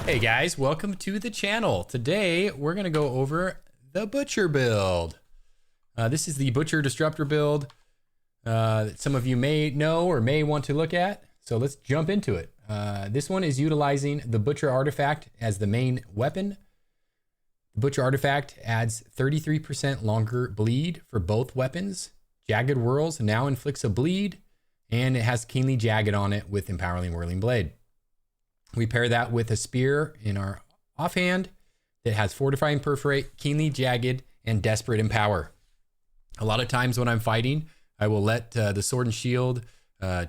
Hey guys, welcome to the channel. Today we're going to go over the Butcher build. This is the Butcher Disruptor build that some of you may know or may want to look at. So let's jump into it. This one is utilizing the Butcher artifact as the main weapon. The Butcher artifact adds 33% longer bleed for both weapons. Jagged Whirls now inflicts a bleed, and it has Keenly Jagged on it with Empowering Whirling Blade. We pair that with a spear in our offhand that has Fortifying Perforate, Keenly Jagged, and Desperate Empower. A lot of times when I'm fighting, I will let the sword and shield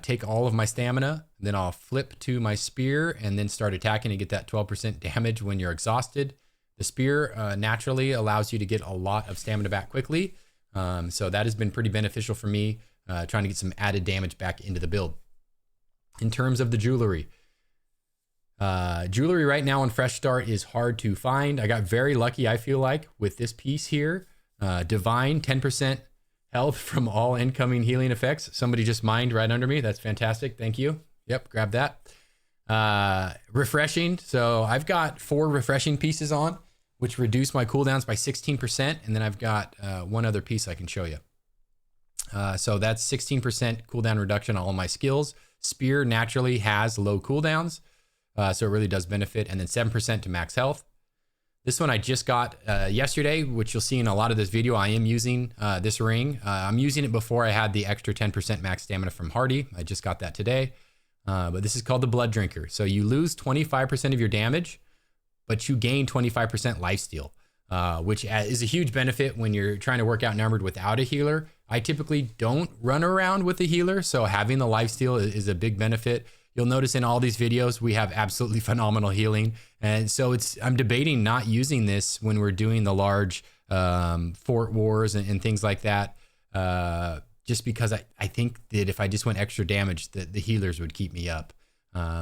take all of my stamina. Then I'll flip to my spear and then start attacking and get that 12% damage when you're exhausted. The spear naturally allows you to get a lot of stamina back quickly. So that has been pretty beneficial for me, trying to get some added damage back into the build. In terms of the jewelry, jewelry right now on Fresh Start is hard to find. I got very lucky, I feel like, with this piece here. Divine, 10% health from all incoming healing effects. Somebody just mined right under me. That's fantastic. Thank you. Yep, grab that. Refreshing. So I've got 4 refreshing pieces on, which reduce my cooldowns by 16%. And then I've got one other piece I can show you. So that's 16% cooldown reduction on all my skills. Spear naturally has low cooldowns. So it really does benefit. And then 7% to max health. This one I just got yesterday, which you'll see in a lot of this video. I am using this ring. I'm using it before I had the extra 10% max stamina from Hardy. I just got that today. But this is called the Blood Drinker. So you lose 25% of your damage, but you gain 25% lifesteal, which is a huge benefit when you're trying to work outnumbered without a healer. I typically don't run around with a healer, so having the lifesteal is a big benefit. You'll notice in all these videos, we have absolutely phenomenal healing. And so I'm debating not using this when we're doing the large fort wars and things like that. Just because I think that if I just went extra damage, the healers would keep me up.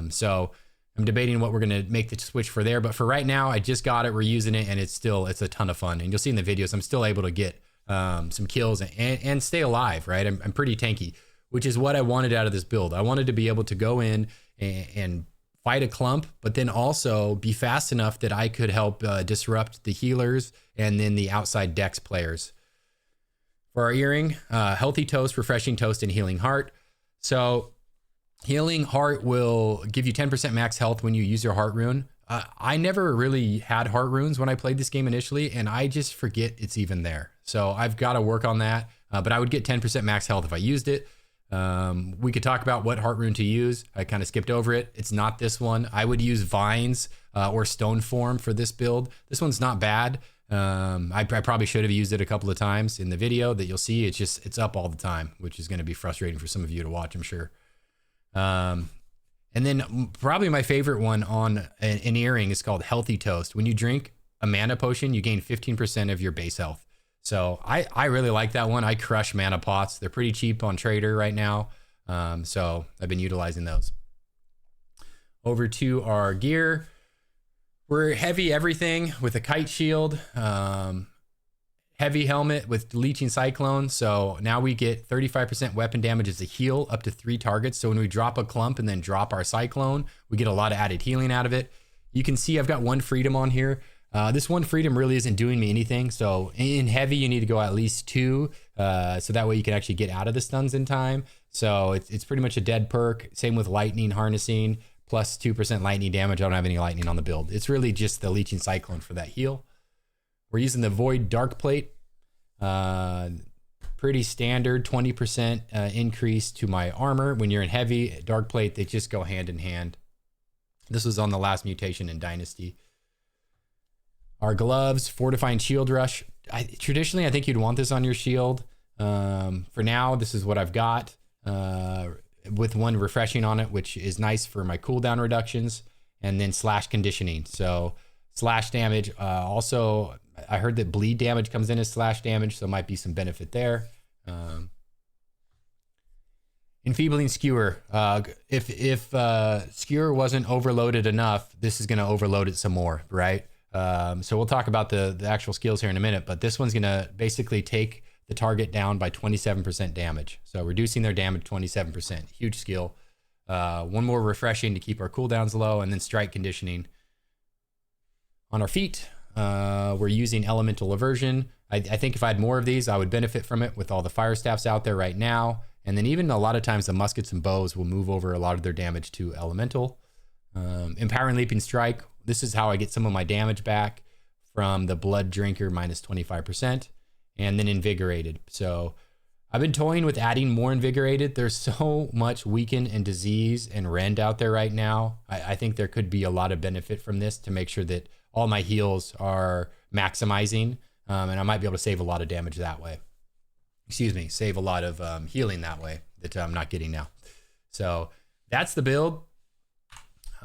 So I'm debating what we're going to make the switch for there. But for right now, I just got it. We're using it, and it's a ton of fun. And you'll see in the videos, I'm still able to get some kills and stay alive, right? I'm pretty tanky, which is what I wanted out of this build. I wanted to be able to go in and fight a clump, but then also be fast enough that I could help disrupt the healers and then the outside dex players. For our earring, Healthy Toast, Refreshing Toast, and Healing Heart. So Healing Heart will give you 10% max health when you use your heart rune. I never really had heart runes when I played this game initially, and I just forget it's even there. So I've got to work on that, but I would get 10% max health if I used it. We could talk about what heart rune to use. I kind of skipped over it. It's not this one. I would use Vines or Stone Form for this build. This one's not bad. I probably should have used it a couple of times in the video that you'll see. It's up all the time, which is going to be frustrating for some of you to watch, I'm sure. And then probably my favorite one on an earring is called Healthy Toast. When you drink a mana potion, you gain 15% of your base health. So I really like that one. I crush mana pots. They're pretty cheap on Trader right now. So I've been utilizing those. Over to our gear. We're heavy everything with a kite shield, heavy helmet with leeching cyclone. So now we get 35% weapon damage as a heal up to 3 targets. So when we drop a clump and then drop our cyclone, we get a lot of added healing out of it. You can see I've got 1 freedom on here. This 1 freedom really isn't doing me anything. So in heavy, you need to go at least 2. So that way you can actually get out of the stuns in time. So it's pretty much a dead perk. Same with lightning harnessing, plus 2% lightning damage. I don't have any lightning on the build. It's really just the leeching cyclone for that heal. We're using the Void Dark Plate. Pretty standard 20% increase to my armor. When you're in heavy, Dark Plate, they just go hand in hand. This was on the last mutation in Dynasty. Our gloves, Fortifying Shield Rush. Traditionally, I think you'd want this on your shield. For now, this is what I've got with 1 refreshing on it, which is nice for my cooldown reductions, and then Slash Conditioning. So slash damage. Also, I heard that bleed damage comes in as slash damage, so might be some benefit there. Enfeebling Skewer. If Skewer wasn't overloaded enough, this is going to overload it some more, right? So we'll talk about the actual skills here in a minute, but this one's going to basically take the target down by 27% damage. So reducing their damage 27%. Huge skill. One more refreshing to keep our cooldowns low, and then strike conditioning. On our feet, we're using elemental aversion. I think if I had more of these, I would benefit from it with all the fire staffs out there right now. And then even a lot of times the muskets and bows will move over a lot of their damage to elemental. Empowering leaping strike. This is how I get some of my damage back from the blood drinker minus 25%, and then invigorated. So I've been toying with adding more invigorated. There's so much weaken and disease and rend out there right now. I think there could be a lot of benefit from this to make sure that all my heals are maximizing, and I might be able to save a lot of damage that way. Excuse me, save a lot of healing that way that I'm not getting now. So that's the build.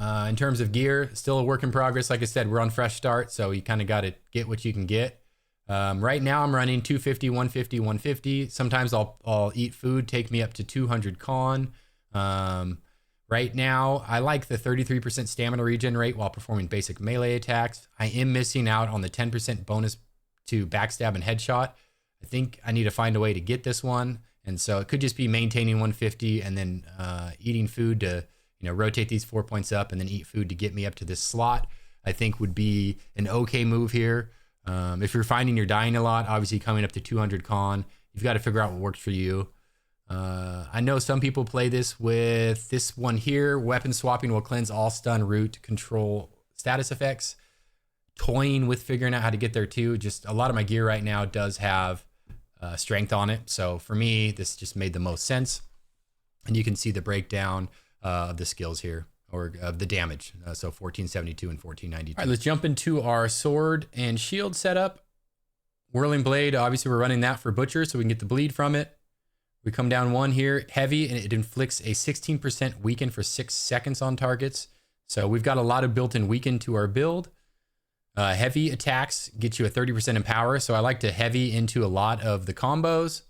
In terms of gear, still a work in progress. Like I said, we're on fresh start, so you kind of got to get what you can get. Right now I'm running 250, 150, 150. Sometimes I'll eat food, take me up to 200 con. Right now, I like the 33% stamina regen rate while performing basic melee attacks. I am missing out on the 10% bonus to backstab and headshot. I think I need to find a way to get this one. And so it could just be maintaining 150 and then eating food to, rotate these 4 points up and then eat food to get me up to this slot. I think would be an okay move here. If you're finding you're dying a lot, obviously coming up to 200 con, you've got to figure out what works for you. I know some people play this with this one here. Weapon swapping will cleanse all stun, root, control, status effects. Toying with figuring out how to get there too. Just a lot of my gear right now does have strength on it. So for me, this just made the most sense. And you can see the breakdown of the skills here, or of the damage. So 1472 and 1492. All right, let's jump into our sword and shield setup. Whirling blade, obviously we're running that for butcher so we can get the bleed from it. We come down one here, heavy, and it inflicts a 16% weaken for 6 seconds on targets. So we've got a lot of built-in weaken to our build. Heavy attacks get you a 30% empower, so I like to heavy into a lot of the combos.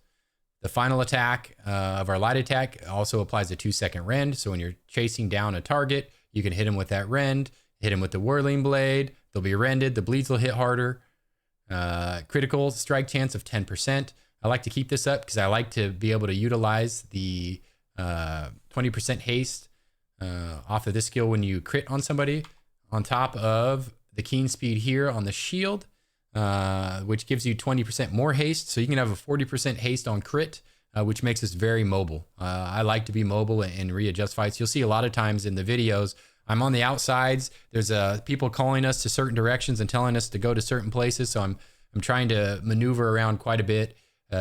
The final attack of our light attack also applies a 2-second rend, so when you're chasing down a target, you can hit him with that rend, hit him with the whirling blade, they'll be rended, the bleeds will hit harder. Critical strike chance of 10%. I like to keep this up because I like to be able to utilize the 20% haste off of this skill when you crit on somebody, on top of the keen speed here on the shield, which gives you 20% more haste. So you can have a 40% haste on crit, which makes us very mobile. I like to be mobile and readjust fights. You'll see a lot of times in the videos, I'm on the outsides. There's people calling us to certain directions and telling us to go to certain places. So I'm trying to maneuver around quite a bit.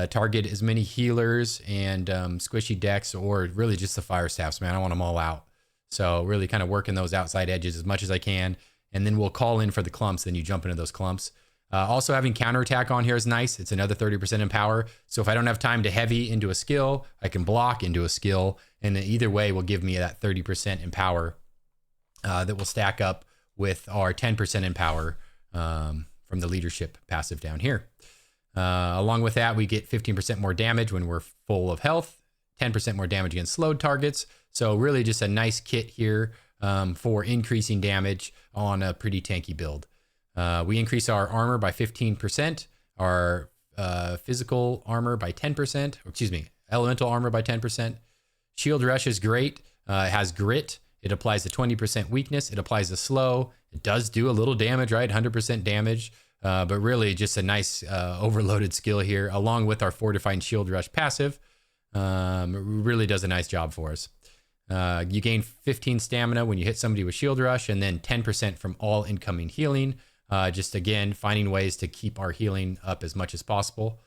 Target as many healers and squishy decks, or really just the fire staffs, man. I want them all out. So really kind of working those outside edges as much as I can. And then we'll call in for the clumps. Then you jump into those clumps. Also having counterattack on here is nice. It's another 30% empower. So if I don't have time to heavy into a skill, I can block into a skill. And either way will give me that 30% empower that will stack up with our 10% empower from the leadership passive down here. Along with that, we get 15% more damage when we're full of health, 10% more damage against slowed targets. So really just a nice kit here for increasing damage on a pretty tanky build. We increase our armor by 15%, our physical armor by 10%, or excuse me, elemental armor by 10%. Shield rush is great. It has grit. It applies a 20% weakness. It applies a slow. It does do a little damage, right? 100% damage. But really just a nice overloaded skill here, along with our fortifying shield rush passive. Really does a nice job for us. You gain 15 stamina when you hit somebody with shield rush, and then 10% from all incoming healing. Just again, finding ways to keep our healing up as much as possible.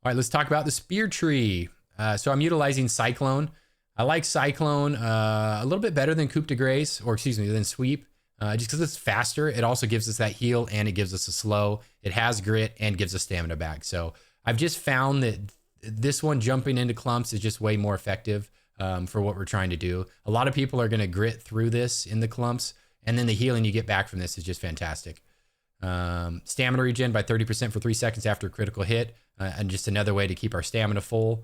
All right, let's talk about the spear tree. So I'm utilizing Cyclone. I like Cyclone a little bit better than Coup de Grace, or excuse me, than Sweep. Just because it's faster. It also gives us that heal, and it gives us a slow. It has grit and gives us stamina back. So I've just found that this one jumping into clumps is just way more effective for what we're trying to do. A lot of people are going to grit through this in the clumps, and then the healing you get back from this is just fantastic. Stamina regen by 30% for 3 seconds after a critical hit, and just another way to keep our stamina full.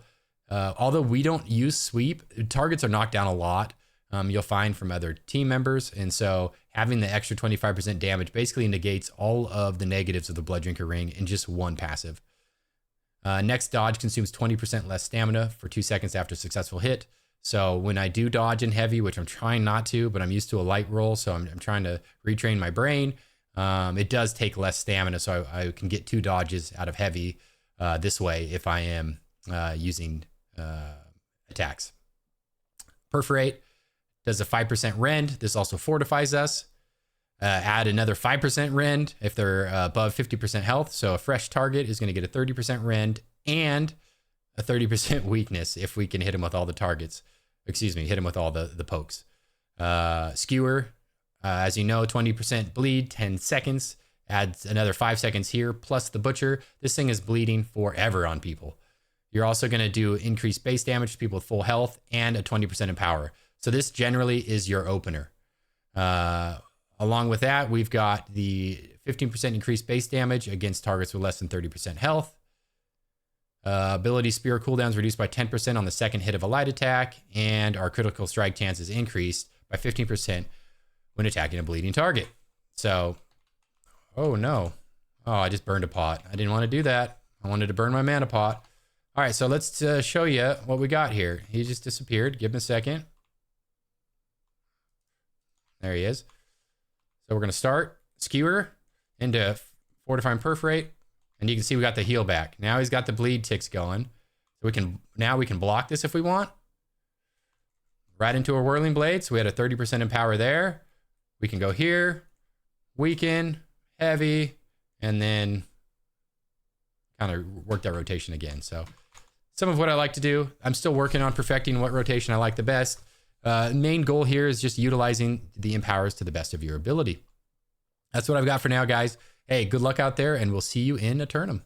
Although we don't use sweep, targets are knocked down a lot. You'll find from other team members. And so having the extra 25% damage basically negates all of the negatives of the Blood Drinker Ring in just one passive. Next dodge consumes 20% less stamina for 2 seconds after successful hit. So when I do dodge in heavy, which I'm trying not to, but I'm used to a light roll, so I'm trying to retrain my brain. It does take less stamina, so I can get 2 dodges out of heavy this way if I am using attacks. Perforate does a 5% rend. This also fortifies us. Add another 5% rend if they're above 50% health. So a fresh target is going to get a 30% rend and a 30% weakness if we can hit him with all the targets. Excuse me, hit him with all the pokes. Skewer, as you know, 20% bleed, 10 seconds. Adds another 5 seconds here, plus the Butcher. This thing is bleeding forever on people. You're also going to do increased base damage to people with full health and a 20% empower. So this generally is your opener. Along with that, we've got the 15% increased base damage against targets with less than 30% health. Ability Spear cooldowns reduced by 10% on the second hit of a light attack, and our critical strike chance is increased by 15% when attacking a bleeding target. So, oh no. Oh, I just burned a pot. I didn't want to do that. I wanted to burn my mana pot. All right, so let's show you what we got here. He just disappeared. Give him a second. There he is. So we're going to start Skewer into Fortify and Perforate. And you can see we got the heal back. Now he's got the bleed ticks going. So now we can block this if we want. Right into a Whirling Blade. So we had a 30% empower there. We can go here, weaken, heavy, and then kind of work that rotation again. So some of what I like to do, I'm still working on perfecting what rotation I like the best. Main goal here is just utilizing the empowers to the best of your ability. That's what I've got for now, guys. Hey, good luck out there, and we'll see you in a tournament.